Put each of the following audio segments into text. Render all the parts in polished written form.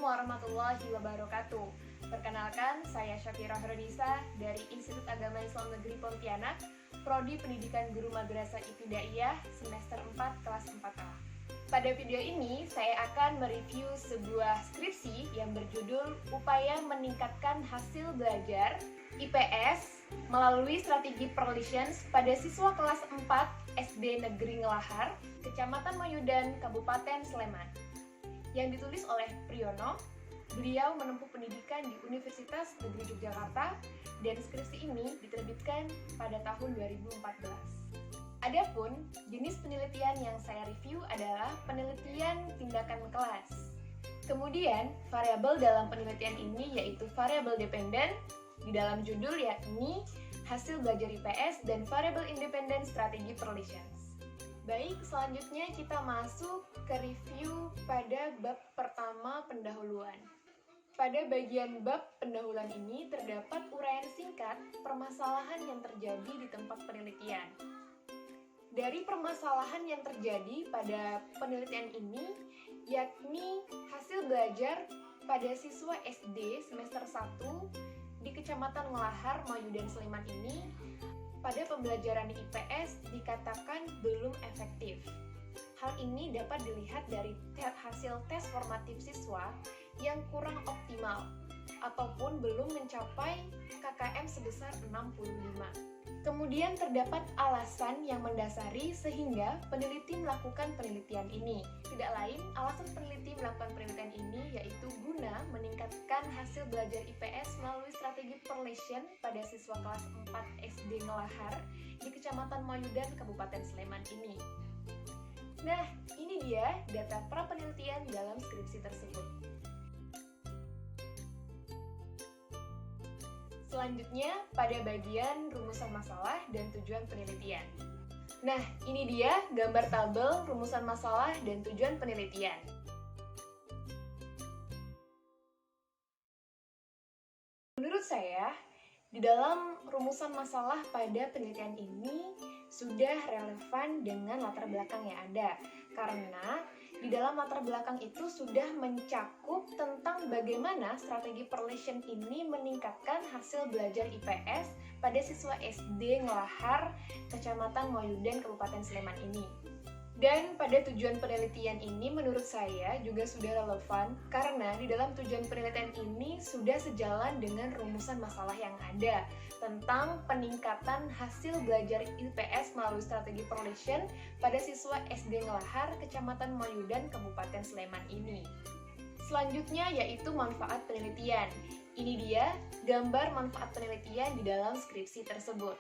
warahmatullahi wabarakatuh. Perkenalkan, saya Syafira Hronisa dari Institut Agama Islam Negeri Pontianak, Prodi Pendidikan Guru Madrasah Ibtidaiyah semester 4 kelas 4A. Pada video ini, saya akan mereview sebuah skripsi yang berjudul Upaya Meningkatkan Hasil Belajar IPS melalui Strategi Perlitions pada siswa kelas 4 SD Negeri Ngelahar, Kecamatan Mayudan, Kabupaten Sleman, yang ditulis oleh Priyono. Beliau menempuh pendidikan di Universitas Negeri Yogyakarta dan skripsi ini diterbitkan pada tahun 2014. Adapun jenis penelitian yang saya review adalah penelitian tindakan kelas. Kemudian variabel dalam penelitian ini yaitu variabel dependen, di dalam judul yakni hasil belajar IPS, dan variabel independen strategi Perlitions. Baik, selanjutnya kita masuk ke review pada bab pertama pendahuluan. Pada bagian bab pendahuluan ini terdapat uraian singkat permasalahan yang terjadi di tempat penelitian. Dari permasalahan yang terjadi pada penelitian ini, yakni hasil belajar pada siswa SD semester 1 di Kecamatan Ngelahar, Mayudan, Sleman ini, pada pembelajaran IPS dikatakan belum efektif. Hal ini dapat dilihat dari hasil tes formatif siswa yang kurang optimal ataupun belum mencapai KKM sebesar 65. Kemudian terdapat alasan yang mendasari sehingga peneliti melakukan penelitian ini. Tidak lain, alasan peneliti melakukan penelitian ini yaitu guna meningkatkan hasil belajar IPS melalui strategi Perlitions pada siswa kelas 4 SD Ngelahar di Kecamatan Mayudan, Kabupaten Sleman ini. Nah, ini dia data pra-penelitian dalam skripsi tersebut. Selanjutnya, pada bagian rumusan masalah dan tujuan penelitian. Nah, ini dia gambar tabel rumusan masalah dan tujuan penelitian. Menurut saya, di dalam rumusan masalah pada penelitian ini sudah relevan dengan latar belakang yang ada, karena di dalam latar belakang itu sudah mencakup tentang bagaimana strategi Perlitions ini meningkatkan hasil belajar IPS pada siswa SD Ngelahar, Kecamatan Mayudan, Kabupaten Sleman ini. Dan pada tujuan penelitian ini menurut saya juga sudah relevan karena di dalam tujuan penelitian ini sudah sejalan dengan rumusan masalah yang ada tentang peningkatan hasil belajar IPS melalui strategi Perlitions pada siswa SD Ngelahar, Kecamatan Mayudan, Kabupaten Sleman ini. Selanjutnya yaitu manfaat penelitian. Ini dia gambar manfaat penelitian di dalam skripsi tersebut.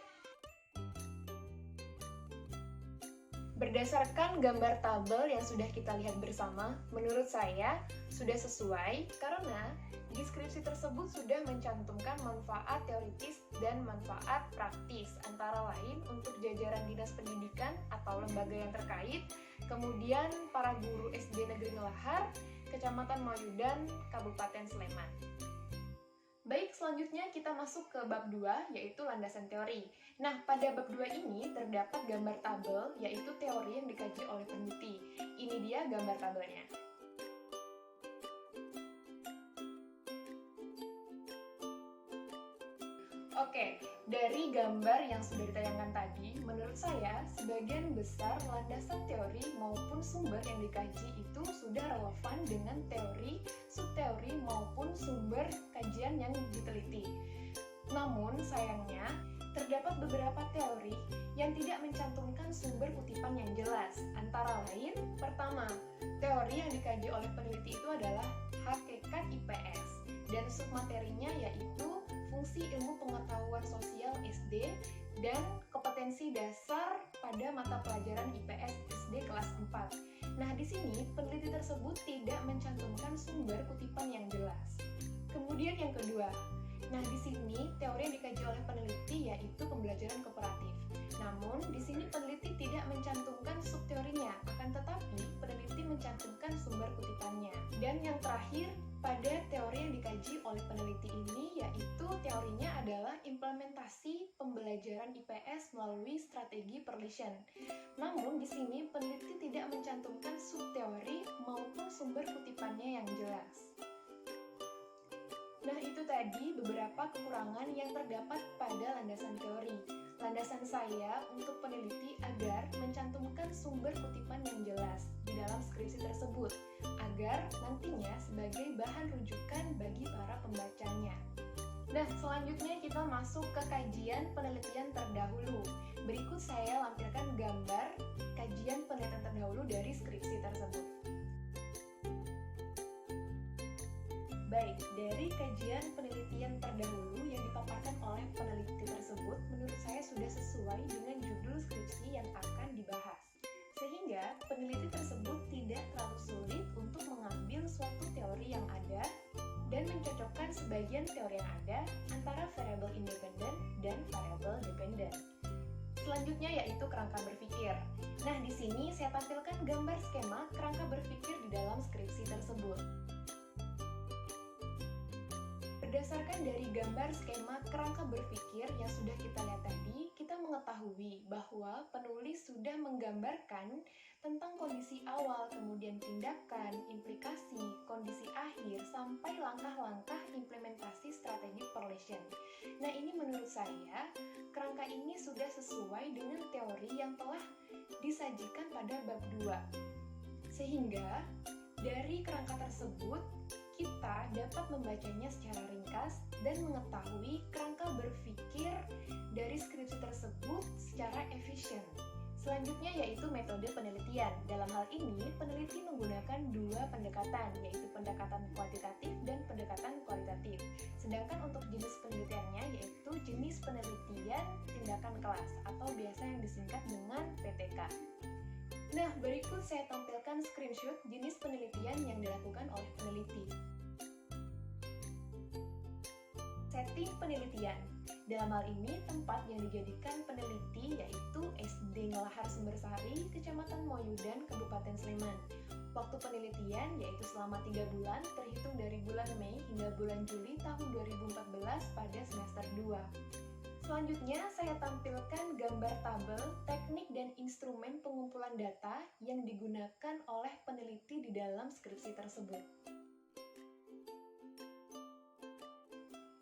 Berdasarkan gambar tabel yang sudah kita lihat bersama, menurut saya sudah sesuai karena di skripsi tersebut sudah mencantumkan manfaat teoritis dan manfaat praktis, antara lain untuk jajaran dinas pendidikan atau lembaga yang terkait, kemudian para guru SD Negeri Ngelahar, Kecamatan Mayudan, Kabupaten Sleman. Baik, selanjutnya kita masuk ke bab 2, yaitu landasan teori. Nah, pada bab 2 ini terdapat gambar tabel, yaitu teori yang dikaji oleh peneliti. Ini dia gambar tabelnya. Oke, dari gambar yang sudah ditayangkan tadi, menurut saya sebagian besar landasan teori maupun sumber yang dikaji itu sudah relevan dengan teori, subteori maupun sumber kajian yang diteliti. Namun sayangnya, terdapat beberapa teori yang tidak mencantumkan sumber kutipan yang jelas. Antara lain, pertama, teori yang dikaji oleh peneliti itu adalah hakikat IPS dan submaterinya yaitu fungsi ilmu pengetahuan sosial SD dan kompetensi dasar pada mata pelajaran IPS SD kelas 4. Nah, di sini peneliti tersebut tidak mencantumkan sumber kutipan yang jelas. Kemudian yang kedua, nah di sini teori yang dikaji oleh peneliti yaitu pembelajaran kooperatif. Namun, di sini peneliti tidak mencantumkan subteorinya, akan tetapi peneliti mencantumkan sumber kutipannya. Dan yang terakhir, pada teori yang dikaji oleh peneliti ini yaitu teorinya adalah implementasi pembelajaran IPS melalui strategi Perlitions. Namun, di sini peneliti tidak mencantumkan subteori maupun sumber kutipannya yang jelas. tadi beberapa kekurangan yang terdapat pada landasan teori. Landasan saya untuk peneliti agar mencantumkan sumber kutipan yang jelas di dalam skripsi tersebut, agar nantinya sebagai bahan rujukan bagi para pembacanya. Nah, selanjutnya kita masuk ke kajian penelitian terdahulu. Berikut saya lampirkan gambar kajian penelitian terdahulu dari skripsi tersebut. Baik, dari kajian penelitian terdahulu yang dipaparkan oleh peneliti tersebut, menurut saya sudah sesuai dengan judul skripsi yang akan dibahas. Sehingga peneliti tersebut tidak terlalu sulit untuk mengambil suatu teori yang ada dan mencocokkan sebagian teori yang ada antara variabel independen dan variabel dependen. Selanjutnya yaitu kerangka berpikir. Nah, di sini saya tampilkan gambar skema kerangka berpikir di dalam skripsi tersebut. Berdasarkan dari gambar skema kerangka berpikir yang sudah kita lihat tadi, kita mengetahui bahwa penulis sudah menggambarkan tentang kondisi awal, kemudian tindakan, implikasi, kondisi akhir, sampai langkah-langkah implementasi strategi pearlession. Nah, ini menurut saya, kerangka ini sudah sesuai dengan teori yang telah disajikan pada bab 2. Sehingga, dari kerangka tersebut, kita dapat membacanya secara ringkas dan mengetahui kerangka berpikir dari skripsi tersebut secara efisien. Selanjutnya yaitu metode penelitian. Dalam hal ini, peneliti menggunakan dua pendekatan, yaitu pendekatan kuantitatif dan pendekatan kualitatif. Sedangkan untuk jenis penelitiannya yaitu jenis penelitian tindakan kelas atau biasa yang disingkat dengan PTK. Nah, berikut saya tampilkan screenshot jenis penelitian yang dilakukan oleh peneliti. Setting penelitian. Dalam hal ini, tempat yang dijadikan peneliti yaitu SD Ngelahar Sumbersari, Kecamatan Moyudan, Kabupaten Sleman. Waktu penelitian yaitu selama 3 bulan, terhitung dari bulan Mei hingga bulan Juli tahun 2014 pada semester 2. Selanjutnya, saya tampilkan gambar tabel, teknik, dan instrumen pengumpulan data yang digunakan oleh peneliti di dalam skripsi tersebut.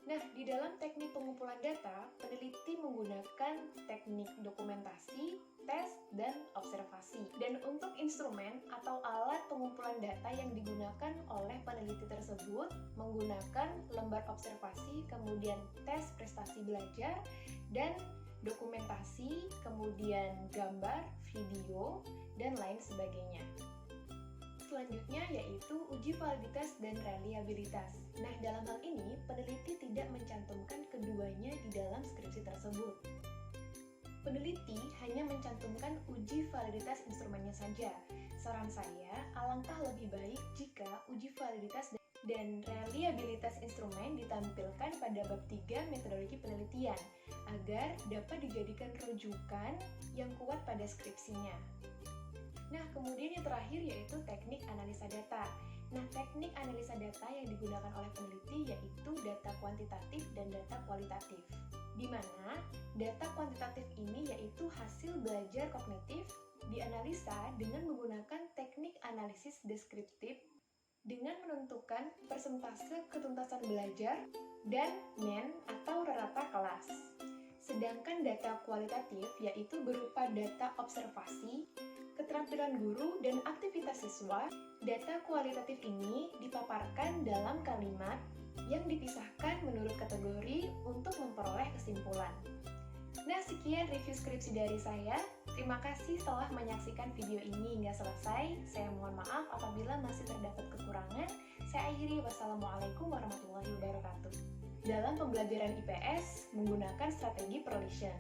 Nah, di dalam teknik pengumpulan data, peneliti menggunakan teknik dokumentasi, tes, dan observasi. Dan untuk instrumen atau alat pengumpulan data yang digunakan oleh peneliti tersebut menggunakan lembar observasi, kemudian tes prestasi belajar, dan dokumentasi, kemudian gambar, video, dan lain sebagainya. Selanjutnya yaitu uji validitas dan reliabilitas. Nah, dalam hal ini, peneliti tidak mencantumkan keduanya di dalam skripsi tersebut. Peneliti hanya mencantumkan uji validitas instrumennya saja. Saran saya, alangkah lebih baik jika uji validitas dan reliabilitas instrumen ditampilkan pada bab 3 metodologi penelitian, agar dapat dijadikan rujukan yang kuat pada skripsinya. Nah, kemudian yang terakhir yaitu teknik analisa data. Nah, teknik analisa data yang digunakan oleh peneliti yaitu data kuantitatif dan data kualitatif. Di mana data kuantitatif ini yaitu hasil belajar kognitif dianalisa dengan menggunakan teknik analisis deskriptif dengan menentukan persentase ketuntasan belajar dan MEN atau rata kelas. Sedangkan data kualitatif yaitu berupa data observasi, keterampilan guru, dan aktivitas siswa. Data kualitatif ini dipaparkan dalam kalimat yang dipisahkan menurut kategori untuk memperoleh kesimpulan. Nah, sekian review skripsi dari saya. Terima kasih telah menyaksikan video ini hingga selesai. Saya mohon maaf apabila masih terdapat kekurangan. Saya akhiri, wassalamualaikum warahmatullahi wabarakatuh. Dalam pembelajaran IPS menggunakan strategi pearlession.